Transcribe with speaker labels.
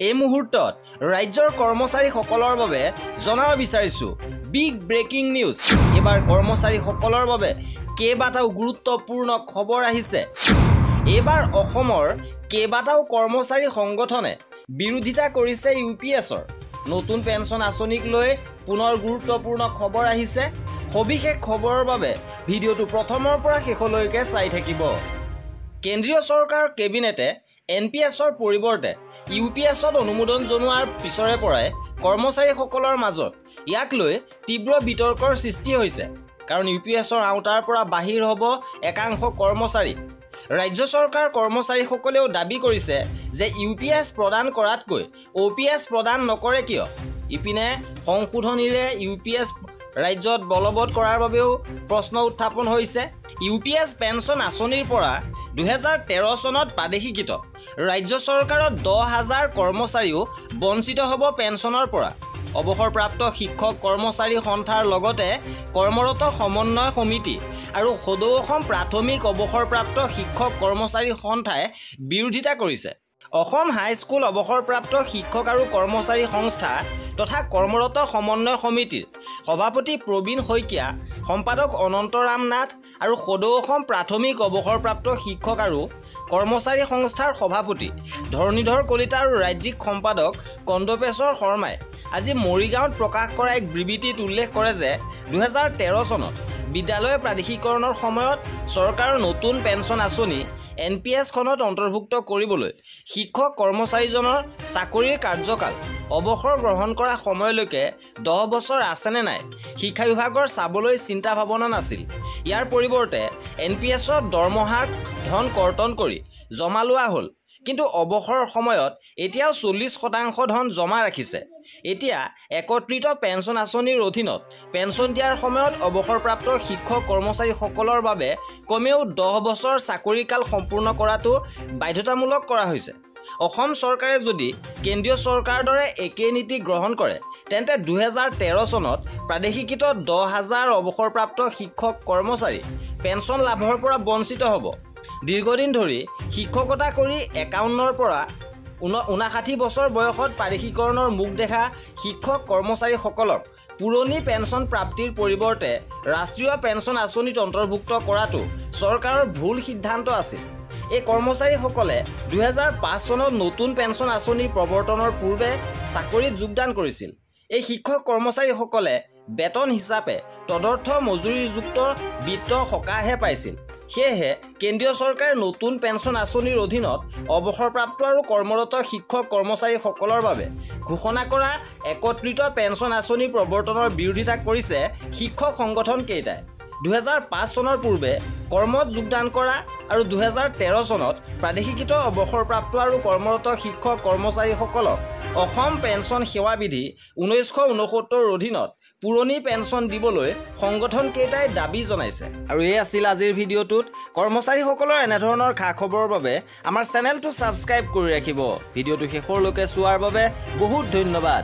Speaker 1: এই মুহূৰ্তত ৰাজ্যৰ কৰ্মচাৰীসকলৰ বাবে জনাব বিচাৰিছো বিগ ব্ৰেকিং নিউজ। এবাৰ কৰ্মচাৰীসকলৰ বাবে কেইবাটাও গুৰুত্বপূৰ্ণ খবৰ আহিছে। এবাৰ অসমৰ কেইবাটাও কৰ্মচাৰী সংগঠনে বিৰোধিতা কৰিছে ইউপিএছৰ নতুন পেঞ্চন আঁচনিক লৈ পুনৰ গুৰুত্বপূৰ্ণ খবৰ আহিছে। সবিশেষ খবৰৰ বাবে ভিডিঅ'টো প্ৰথমৰ পৰা শেষলৈকে চাই থাকিব। কেন্দ্ৰীয় চৰকাৰৰ কেবিনেটে এনপিএছৰ পৰিৱৰ্তে ইউপিএছত অনুমোদন জনোৱাৰ পিছৰে পৰাই কৰ্মচাৰীসকলৰ মাজত ইয়াক লৈ তীব্ৰ বিতৰ্কৰ সৃষ্টি হৈছে। কাৰণ ইউপিএছৰ আওতাৰ পৰা বাহিৰ হ'ব একাংশ কৰ্মচাৰী। ৰাজ্য চৰকাৰ কৰ্মচাৰীসকলেও দাবী কৰিছে যে ইউপিএছ প্ৰদান কৰাতকৈ অ'পিএছ প্ৰদান নকৰে কিয়। ইপিনে সংশোধনীৰে ইউপিএছ ৰাজ্যত বলবৎ কৰাৰ বাবেও প্ৰশ্ন উত্থাপন হৈছে। ইউপিএছ পেঞ্চন আঁচনিৰ পৰা 2013 চনত প্ৰাদেশিকৃত ৰাজ্য চৰকাৰত 10,000 কৰ্মচাৰীও বঞ্চিত হ'ব পেঞ্চনৰ পৰা। অৱসৰপ্ৰাপ্ত শিক্ষক কৰ্মচাৰী সন্থাৰ লগতে কৰ্মৰত সমন্বয় সমিতি আৰু সদৌ অসম প্ৰাথমিক অৱসৰপ্ৰাপ্ত শিক্ষক কৰ্মচাৰী সন্থাই বিৰোধিতা কৰিছে। অসম হাইস্কুল অৱসৰপ্ৰাপ্ত শিক্ষক আৰু কৰ্মচাৰী সংস্থা তথা কৰ্মৰত সমন্বয় সমিতিৰ সভাপতি প্ৰবীণ শইকীয়া, সম্পাদক অনন্তৰাম নাথ আৰু সদৌ অসম প্ৰাথমিক অৱসৰপ্ৰাপ্ত শিক্ষক আৰু কৰ্মচাৰী সংস্থাৰ সভাপতি ধৰণীধৰ কলিতা আৰু ৰাজ্যিক সম্পাদক কন্দপেশ্বৰ শৰ্মাই আজি মৰিগাঁৱত প্ৰকাশ কৰা এক বিবৃতিত উল্লেখ কৰে যে 2013 চনত বিদ্যালয় প্ৰাদেশিকৰণৰ সময়ত চৰকাৰৰ নতুন পেঞ্চন আঁচনি এনপিএছখনত অন্তৰ্ভুক্ত কৰিবলৈ শিক্ষক কৰ্মচাৰীজনৰ চাকৰিৰ কাৰ্যকাল অৱসৰ গ্ৰহণ কৰা সময়লৈকে 10 বছৰ আছেনে নাই শিক্ষা বিভাগৰ চাবলৈ চিন্তা ভাৱনা নাছিল। ইয়াৰ পৰিৱৰ্তে এনপিএছৰ দৰমহাৰ ধন কৰ্তন কৰি জমা লোৱা হ'ল। কিন্তু অৱসৰৰ সময়ত এতিয়াও 40% ধন জমা ৰাখিছে। এতিয়া একত্ৰিত পেঞ্চন আঁচনিৰ অধীনত পেঞ্চন দিয়াৰ সময়ত অৱসৰপ্ৰাপ্ত শিক্ষক কৰ্মচাৰীসকলৰ বাবে কমেও 10 বছৰ চাকৰিকাল সম্পূৰ্ণ কৰাটো বাধ্যতামূলক কৰা হৈছে। অসম চৰকাৰে যদি কেন্দ্ৰীয় চৰকাৰৰ দৰে একে নীতি গ্ৰহণ কৰে তেন্তে 2013 চনত প্ৰাদেশিকৃত 10,000 অৱসৰপ্ৰাপ্ত শিক্ষক কৰ্মচাৰী পেঞ্চন লাভৰ পৰা বঞ্চিত হ'ব। দীৰ্ঘদিন ধৰি শিক্ষকতা কৰি 51ৰ পৰা 59 বছৰ বয়সত প্ৰাদেশিকৰণৰ মুখ দেখা শিক্ষক কৰ্মচাৰীসকলক পুৰণি পেঞ্চন প্ৰাপ্তিৰ পৰিৱৰ্তে ৰাষ্ট্ৰীয় পেঞ্চন আঁচনিত অন্তৰ্ভুক্ত কৰাটো চৰকাৰৰ ভুল সিদ্ধান্ত আছিল। এই কৰ্মচাৰীসকলে 2005 চনত নতুন পেঞ্চন আঁচনি প্ৰৱৰ্তনৰ পূৰ্বে চাকৰিত যোগদান কৰিছিল। এই শিক্ষক কৰ্মচাৰীসকলে বেতন হিচাপে তদৰ্থ মজুৰিযুক্ত বিত্ত সকাহহে পাইছিল। সেয়েহে কেন্দ্ৰীয় চৰকাৰে নতুন পেঞ্চন আঁচনিৰ অধীনত অৱসৰপ্ৰাপ্ত আৰু কৰ্মৰত শিক্ষক কৰ্মচাৰীসকলৰ বাবে ঘোষণা কৰা একত্ৰিত পেঞ্চন আঁচনি প্ৰৱৰ্তনৰ বিৰোধিতা কৰিছে শিক্ষক সংগঠনকেইটাই। 2005 চনৰ পূৰ্বে কৰ্মত যোগদান কৰা আৰু 2013 চনত প্ৰাদেশিকৃত অৱসৰপ্ৰাপ্ত আৰু কৰ্মৰত শিক্ষক কৰ্মচাৰীসকলক অসম পেঞ্চন সেৱা বিধি 1969ৰ অধীনত পুৰণি পেঞ্চন দিবলৈ সংগঠনকেইটাই দাবী জনাইছে। আৰু এই আছিল আজিৰ ভিডিঅ'টোত। কৰ্মচাৰীসকলৰ এনেধৰণৰ খা খবৰৰ বাবে আমাৰ চেনেলটো ছাবস্ক্ৰাইব কৰি ৰাখিব। ভিডিঅ'টো শেষলৈকে চোৱাৰ বাবে বহুত ধন্যবাদ।